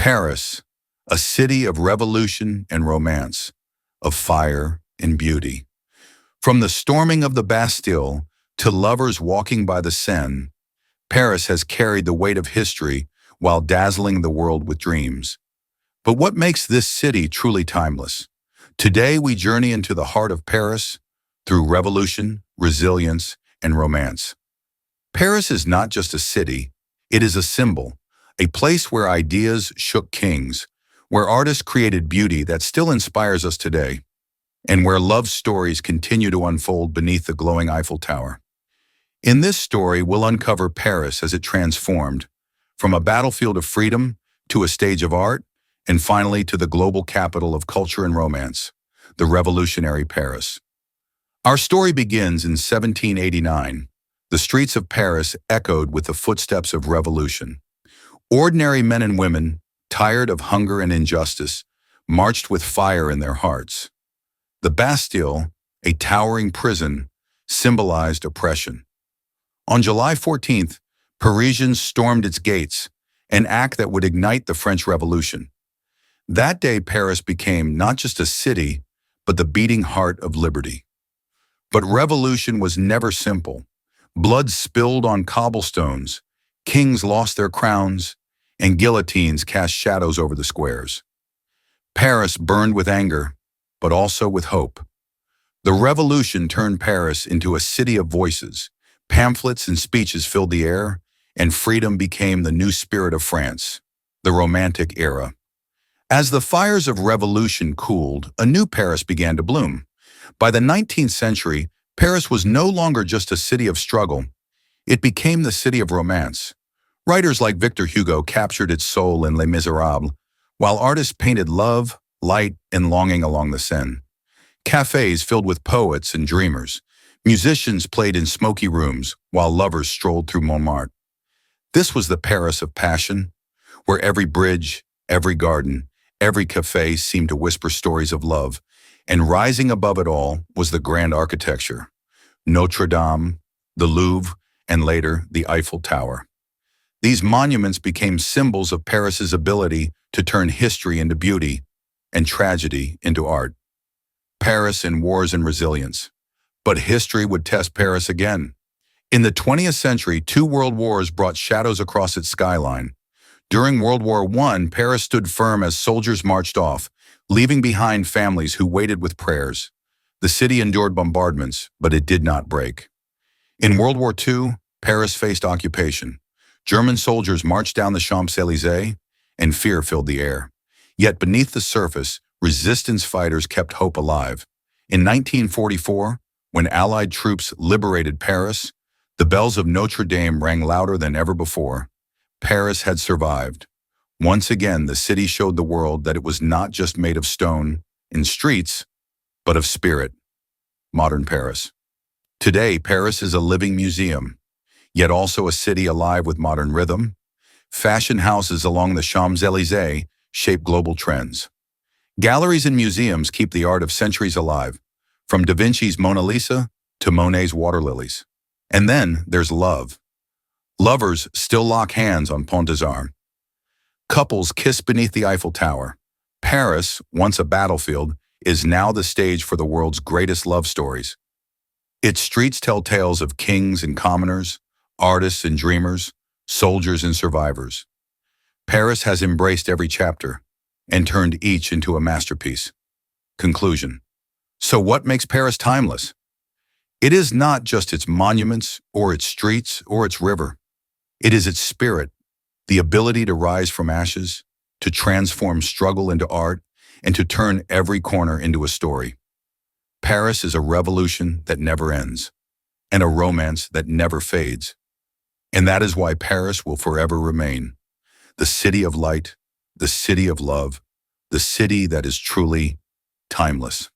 Paris, a city of revolution and romance, of fire and beauty. From the storming of the Bastille to lovers walking by the Seine, Paris has carried the weight of history while dazzling the world with dreams. But what makes this city truly timeless? Today we journey into the heart of Paris through revolution, resilience, and romance. Paris is not just a city, it is a symbol, a place where ideas shook kings, where artists created beauty that still inspires us today, and where love stories continue to unfold beneath the glowing Eiffel Tower. In this story, we'll uncover Paris as it transformed, from a battlefield of freedom to a stage of art, and finally to the global capital of culture and romance, the revolutionary Paris. Our story begins in 1789. The streets of Paris echoed with the footsteps of revolution. Ordinary men and women, tired of hunger and injustice, marched with fire in their hearts. The Bastille, a towering prison, symbolized oppression. On July 14th, Parisians stormed its gates, an act that would ignite the French Revolution. That day, Paris became not just a city, but the beating heart of liberty. But revolution was never simple. Blood spilled on cobblestones, kings lost their crowns, and guillotines cast shadows over the squares. Paris burned with anger, but also with hope. The revolution turned Paris into a city of voices. Pamphlets and speeches filled the air, and freedom became the new spirit of France, the Romantic era. As the fires of revolution cooled, a new Paris began to bloom. By the 19th century, Paris was no longer just a city of struggle. It became the city of romance. Writers like Victor Hugo captured its soul in Les Miserables, while artists painted love, light, and longing along the Seine. Cafes filled with poets and dreamers. Musicians played in smoky rooms, while lovers strolled through Montmartre. This was the Paris of passion, where every bridge, every garden, every cafe seemed to whisper stories of love, and rising above it all was the grand architecture: Notre Dame, the Louvre, and later the Eiffel Tower. These monuments became symbols of Paris's ability to turn history into beauty and tragedy into art. Paris in wars and resilience. But history would test Paris again. In the 20th century, 2 world wars brought shadows across its skyline. During World War I, Paris stood firm as soldiers marched off, leaving behind families who waited with prayers. The city endured bombardments, but it did not break. In World War II, Paris faced occupation. German soldiers marched down the Champs-Élysées, and fear filled the air. Yet beneath the surface, resistance fighters kept hope alive. In 1944, when Allied troops liberated Paris, the bells of Notre Dame rang louder than ever before. Paris had survived. Once again, the city showed the world that it was not just made of stone and streets, but of spirit. Modern Paris. Today, Paris is a living museum, yet also a city alive with modern rhythm. Fashion houses along the Champs-Élysées shape global trends. Galleries and museums keep the art of centuries alive, from Da Vinci's Mona Lisa to Monet's water lilies. And then there's love. Lovers still lock hands on Pont des Arts. Couples kiss beneath the Eiffel Tower. Paris, once a battlefield, is now the stage for the world's greatest love stories. Its streets tell tales of kings and commoners, artists and dreamers, soldiers and survivors. Paris has embraced every chapter and turned each into a masterpiece. Conclusion. So what makes Paris timeless? It is not just its monuments or its streets or its river. It is its spirit, the ability to rise from ashes, to transform struggle into art, and to turn every corner into a story. Paris is a revolution that never ends, and a romance that never fades. And that is why Paris will forever remain the city of light, the city of love, the city that is truly timeless.